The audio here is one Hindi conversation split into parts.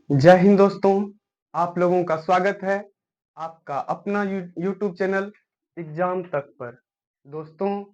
जय हिंद दोस्तों। आप लोगों का स्वागत है आपका अपना यूट्यूब चैनल एग्जाम तक पर। दोस्तों,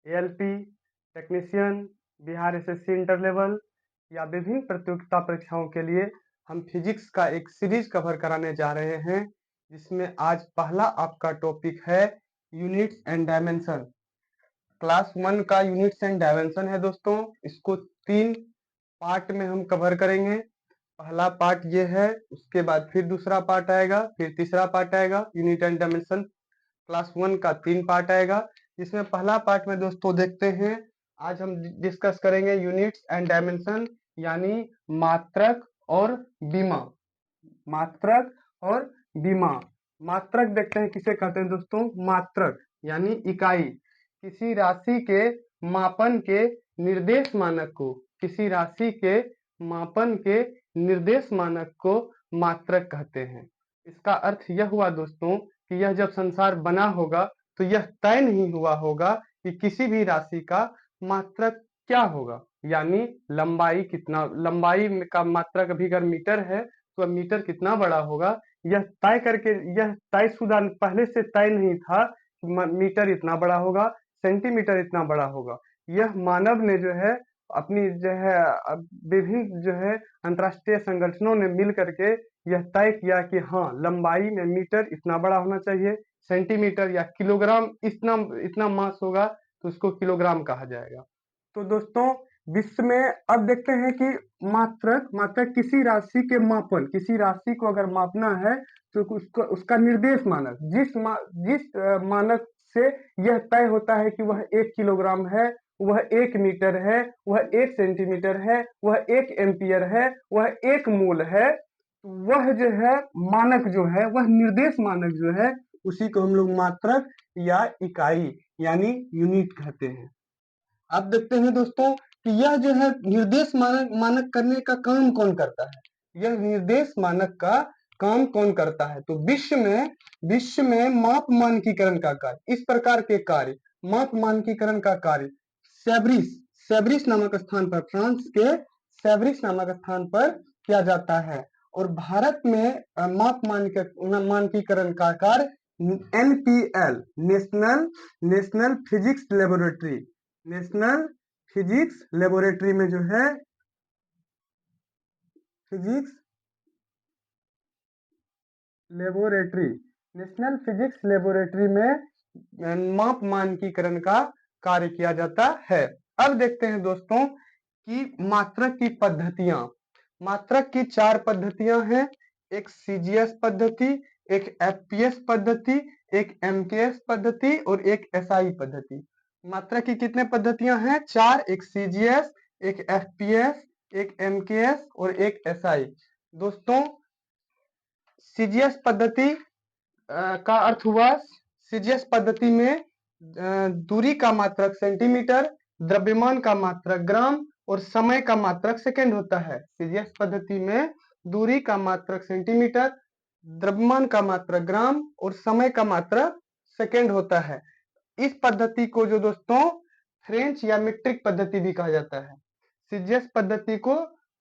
ALP technician, Bihar SSC inter level या विभिन्न प्रतियोगिता परीक्षाओं के लिए हम फिजिक्स का एक सीरीज कवर कराने जा रहे हैं, जिसमें आज पहला आपका टॉपिक है यूनिट्स एंड डायमेंशन। क्लास 1 का यूनिट्स एंड डायमेंशन है दोस्तों। इसको 3 पार्ट में हम कवर करेंगे। पहला पार्ट ये है, उसके बाद फिर दूसरा पार्ट आएगा, फिर तीसरा पार्ट आएगा। यूनिट एंड डायमेंशन क्लास 1 का 3 पार्ट आएगा, जिसमें पहला पार्ट में दोस्तों देखते हैं। आज हम डिस्कस करेंगे यूनिट्स एंड डायमेंशन, यानी मात्रक और विमा। मात्रक और विमा। मात्रक देखते हैं किसे कहते हैं दोस्तों। मात्रक यानी इकाई, किसी राशि के मापन के निर्देश मानक को, किसी राशि के मापन के निर्देश मानक को मात्रक कहते हैं। इसका अर्थ यह हुआ दोस्तों कि यह जब संसार बना होगा तो यह तय नहीं हुआ होगा कि किसी भी राशि का मात्रक क्या होगा, यानी लंबाई कितना, लंबाई का मात्रक अभी अगर मीटर है तो मीटर कितना बड़ा होगा, यह तय करके, यह तयशुदा पहले से तय नहीं था। मीटर इतना बड़ा होगा, सेंटीमीटर इतना बड़ा होगा। यह मानव ने जो है अपनी जो है विभिन्न जो है अंतरराष्ट्रीय संगठनों ने मिल करके यह तय किया कि हाँ, लंबाई में मीटर इतना बड़ा होना चाहिए, सेंटीमीटर या किलोग्राम इतना इतना मास होगा तो उसको किलोग्राम कहा जाएगा। तो दोस्तों, विश्व में अब देखते हैं कि मात्रक मात्रक किसी राशि के मापन, किसी राशि को अगर मापना है तो उसका निर्देश मानक, जिस मानक से यह तय होता है कि वह 1 किलोग्राम है, वह 1 मीटर है, वह 1 सेंटीमीटर है, वह 1 एम्पियर है, वह 1 मोल है, वह जो है मानक जो है, वह निर्देश मानक जो है, उसी को हम लोग मात्रक या इकाई यानी यूनिट कहते हैं। अब देखते हैं दोस्तों कि यह जो है निर्देश मानक मानक करने का काम कौन करता है। यह निर्देश मानक का काम कौन करता है, तो विश्व में माप मानकीकरण का कार्य, इस प्रकार के कार्य, माप मानकीकरण का कार्य सेब्रिस सेब्रिस नामक स्थान पर, फ्रांस के सेब्रिस नामक स्थान पर किया जाता है। और भारत में माप मानकीकरण का कार्य NPL, national physics laboratory, national physics laboratory में जो है physics laboratory, national physics laboratory में माप मानकीकरण का कार्य किया जाता है। अब देखते हैं दोस्तों कि मात्रक की पद्धतियां। मात्रक की 4 पद्धतियां हैं। एक सीजीएस पद्धति, एक एफपीएस पद्धति, एक एमकेएस पद्धति और एक एसआई पद्धति। मात्रक की कितने पद्धतियां हैं? 4। एक सीजीएस, एक एफपीएस, एक एमकेएस और एक एसआई। दोस्तों, सीजीएस पद्धति का अर्थ हुआ, सीजीएस पद्धति में दूरी का मात्रक सेंटीमीटर, द्रव्यमान का मात्रक ग्राम और समय का मात्रक सेकंड होता है। सीजीएस पद्धति में दूरी का मात्रक सेंटीमीटर, द्रव्यमान का मात्रक ग्राम और समय का मात्रक सेकंड होता है। इस पद्धति को जो दोस्तों फ्रेंच या मीट्रिक पद्धति भी कहा जाता है। सीजीएस पद्धति को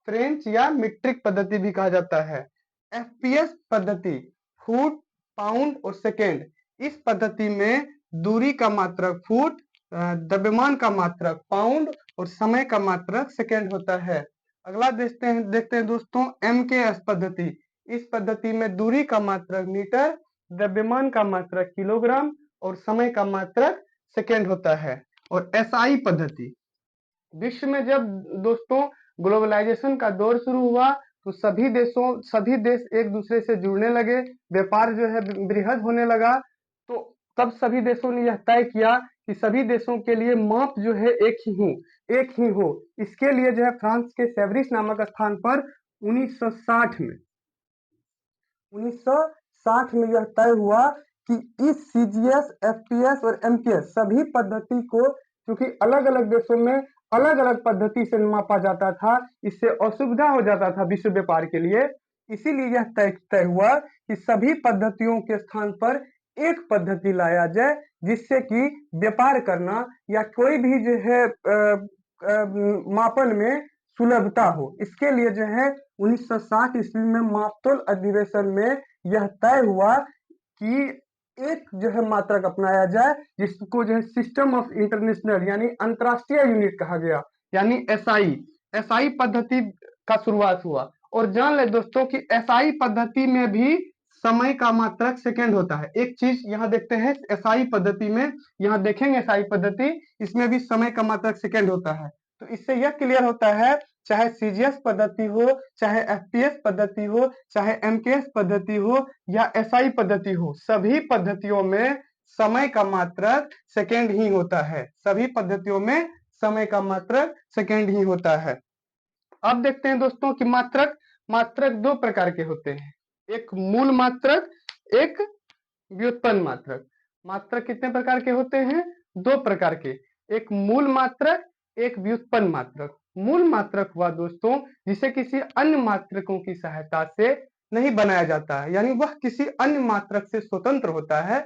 फ्रेंच या मीट्रिक पद्धति भी कहा जाता है। एफपीएस पद्धति फुट, पाउंड और सेकेंड। इस पद्धति में दूरी का मात्रक फुट, द्रव्यमान का मात्रक पाउंड और समय का मात्रक सेकेंड होता है। अगला देखते हैं दोस्तों एमकेएस पद्धति। इस पद्धति में दूरी का मात्रक मीटर, द्रव्यमान का मात्रक किलोग्राम और समय का मात्रक सेकेंड होता है। और एसआई पद्धति, विश्व में जब दोस्तों ग्लोबलाइजेशन का दौर शुरू हुआ तो सभी देश एक दूसरे से जुड़ने लगे, व्यापार जो है बृहद होने लगा। तो तब सभी देशों ने यह तय किया कि सभी देशों के लिए माप जो है एक ही हो। इसके लिए जो है फ्रांस के सेब्रिस नामक स्थान पर 1960 में यह तय हुआ कि इस सीजीएस, एफपीएस और एमकेएस सभी पद्धति को, क्योंकि अलग अलग देशों में अलग अलग पद्धति से मापा जाता था, इससे असुविधा हो जाता था विश्व व्यापार के लिए, इसीलिए यह तय हुआ कि सभी पद्धतियों के स्थान पर एक पद्धति लाया जाए, जिससे कि व्यापार करना या कोई भी जो है मापन में सुलभता हो। इसके लिए जो है 1960 ईस्वी में मापतोल अधिवेशन में यह तय हुआ कि एक जो है मात्रक अपनाया जाए जिसको जो है सिस्टम ऑफ इंटरनेशनल यानी अंतरराष्ट्रीय यूनिट कहा गया, यानी एसआई। एसआई पद्धति का शुरुआत हुआ। और जान ले दोस्तों कि एसआई पद्धति में भी समय का मात्रक सेकेंड होता है। एक चीज यहाँ देखते हैं एसआई पद्धति में, यहाँ देखेंगे एसआई पद्धति, इसमें भी समय का मात्रक सेकेंड होता है। तो इससे यह क्लियर होता है, चाहे सीजीएस पद्धति हो, चाहे एफपीएस पद्धति हो, चाहे एमकेएस पद्धति हो या एसआई पद्धति हो, सभी पद्धतियों में समय का मात्रक सेकेंड ही होता है। सभी पद्धतियों में समय का मात्रक सेकेंड ही होता है। अब देखते हैं दोस्तों कि मात्रक मात्रक दो प्रकार के होते हैं, एक मूल मात्रक, एक व्युत्पन्न मात्रक। मात्रक कितने प्रकार के होते हैं? दो प्रकार के, एक मूल मात्रक, एक व्युत्पन्न मात्रक। मूल मात्रक हुआ दोस्तों जिसे किसी अन्य मात्रकों की सहायता से नहीं बनाया जाता है, यानी वह किसी अन्य मात्रक से स्वतंत्र होता है,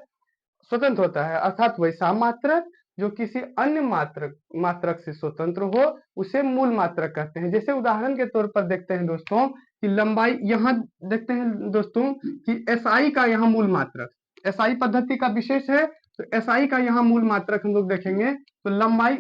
अर्थात वैसा मात्रक जो किसी अन्य मात्रक से स्वतंत्र हो उसे मूल मात्रक कहते हैं। जैसे उदाहरण के तौर पर देखते हैं दोस्तों कि लंबाई, यहाँ देखते हैं दोस्तों कि एसआई का यहाँ मूल मात्रक, एसआई पद्धति का विशेष है तो एसआई का यहाँ मूल मात्रक हम लोग देखेंगे तो लंबाई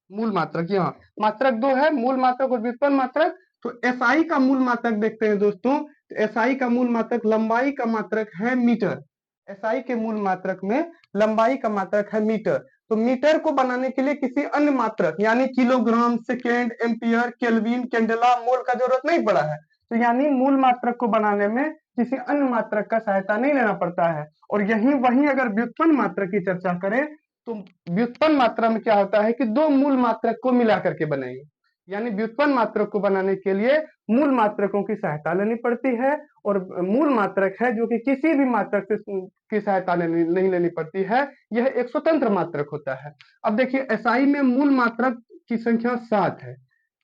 मूल मात्रक यहाँ मात्रक दो है, मूल मात्रक और व्युत्पन्न मात्रक। तो एसआई का मूल मात्रक देखते हैं दोस्तों, तो एसआई का मूल मात्रक लंबाई का मात्रक है मीटर। एसआई के मूल मात्रक में लंबाई का मात्रक है मीटर। तो मीटर को बनाने के लिए किसी अन्य मात्रक यानी kilogram, second, ampere, kelvin, candela, mole का जरूरत नहीं पड़ा है। तो यानी मूल मात्रक को बनाने में किसी अन्य मात्रक का सहायता नहीं लेना पड़ता है। और वहीं अगर व्युत्पन्न मात्रक की चर्चा करें तो व्युत्पन्न मात्रा में क्या होता है कि दो मूल मात्रक को मिला करके बनेंगे, यानी व्युत्पन्न मात्रक को बनाने के लिए मूल मात्रकों की सहायता लेनी पड़ती है। और मूल मात्रक है जो कि किसी भी मात्रक से की सहायता नहीं लेनी पड़ती है, यह एक स्वतंत्र मात्रक होता है। अब देखिए एसआई में मूल मात्रक की संख्या 7 है।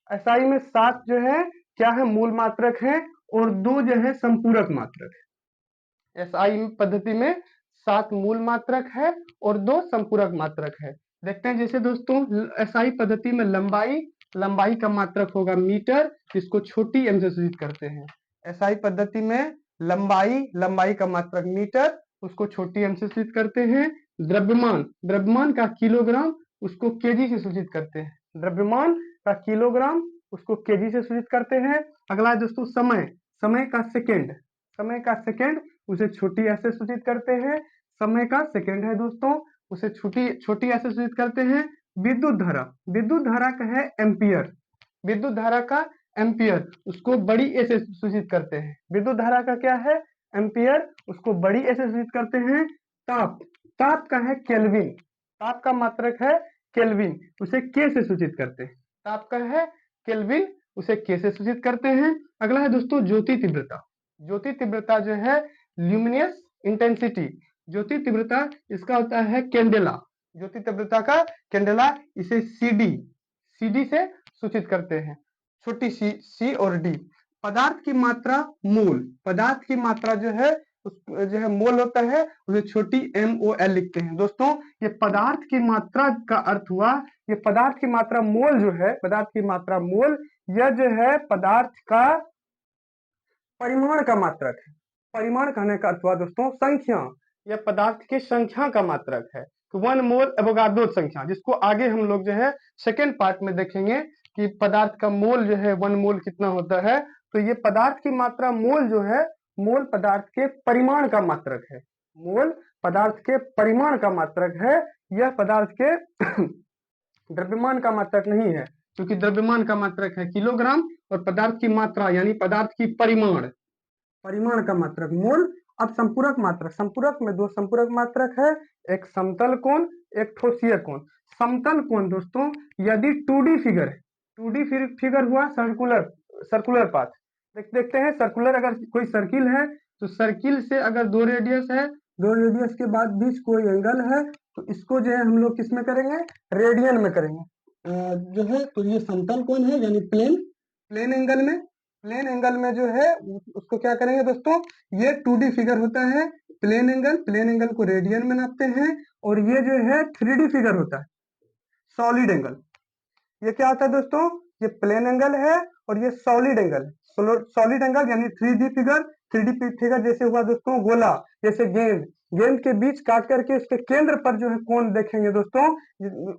एसआई में 7 जो है क्या है, मूल मात्रक है और 2 जो है संपूरक मात्रक है। एसआई पद्धति में 7 मूल मात्रक है और 2 संपूरक मात्रक है। देखते हैं जैसे दोस्तों एसआई पद्धति में लंबाई का मात्रक होगा मीटर, जिसको छोटी एम से सूचित करते हैं। एसआई पद्धति में लंबाई का मात्रक मीटर, उसको छोटी एम से सूचित करते हैं। द्रव्यमान का किलोग्राम, उसको केजी से सूचित करते हैं। द्रव्यमान का किलोग्राम, उसको केजी से सूचित करते हैं। अगला है दोस्तों समय का सेकेंड, उसे छोटी एस से सूचित करते हैं। समय का सेकेंड है दोस्तों, उसे छोटी एस से सूचित करते हैं। विद्युत धारा का है एम्पियर, विद्युत धारा का एम्पियर, उसको बड़ी ए से सूचित करते हैं। विद्युत धारा का क्या है, एम्पियर, उसको बड़ी ए से सूचित करते हैं। ताप का है केल्विन, ताप का मात्रक है केल्विन, उसे के से सूचित करते हैं। ताप का है केल्विन, उसे के से सूचित करते हैं। अगला है दोस्तों ज्योति तीव्रता जो है ल्यूमिनस इंटेंसिटी, ज्योति तीव्रता इसका होता है कैंडेला, ज्योति तीव्रता का कैंडेला, इसे सीडी से सूचित करते हैं, छोटी सी और डी। पदार्थ की मात्रा मोल, पदार्थ की मात्रा जो है मोल होता है, उसे छोटी MOL लिखते हैं। दोस्तों ये पदार्थ की मात्रा का अर्थ हुआ, ये पदार्थ की मात्रा मोल जो है, पदार्थ की मात्रा मोल, यह जो है पदार्थ का परिमाण का मात्रक है। परिमाण कहने का अर्थ हुआ दोस्तों संख्या, यह पदार्थ की संख्या का मात्रक है। तो 1 मोल एवोगाड्रो संख्या, जिसको आगे हम लोग जो है सेकेंड पार्ट में देखेंगे कि पदार्थ का मोल जो है 1 मोल कितना होता है। तो ये पदार्थ की मात्रा मोल जो है, मोल पदार्थ के परिमाण का मात्रक है, मोल पदार्थ के परिमाण का मात्रक है, यह पदार्थ के द्रव्यमान का मात्रक नहीं है, क्योंकि द्रव्यमान का मात्रक है किलोग्राम और पदार्थ की मात्रा यानी पदार्थ की परिमाण का मात्रक मोल। अब संपूरक में 2 संपूरक मात्रक है, एक समतल कोण, एक ठोसीय कोण। समतल कोण दोस्तों यदि 2D फिगर है, 2D फिगर हुआ सर्कुलर पाथ, देखते हैं सर्कुलर, अगर कोई सर्किल है तो सर्किल से अगर 2 रेडियस है, 2 रेडियस के बाद बीच कोई एंगल है तो इसको जो है हम लोग किस में करेंगे, रेडियन में करेंगे जो है। तो ये समतल कोण है यानी प्लेन एंगल में जो है उसको क्या करेंगे दोस्तों, ये 2D फिगर होता है, प्लेन एंगल को रेडियन में नापते हैं। और ये जो है 3D फिगर होता है, सॉलिड एंगल, ये क्या होता है दोस्तों, ये प्लेन एंगल है और ये सॉलिड एंगल है। सॉलिड एंगल यानी 3D फिगर, 3D फिगर जैसे हुआ दोस्तों गोला, जैसे गेंद, गेंद के बीच काट करके उसके केंद्र पर जो है कोण देखेंगे दोस्तों,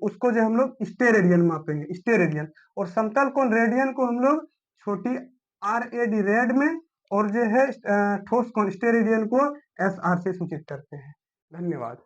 उसको जो हम लोग स्टेरेडियन मापेंगे, स्टेरेडियन। और समतल कोण रेडियन को हम लोग छोटी RAD रेड में, और जो है ठोस कोण स्टेरेडियन को SR से सूचित करते हैं। धन्यवाद।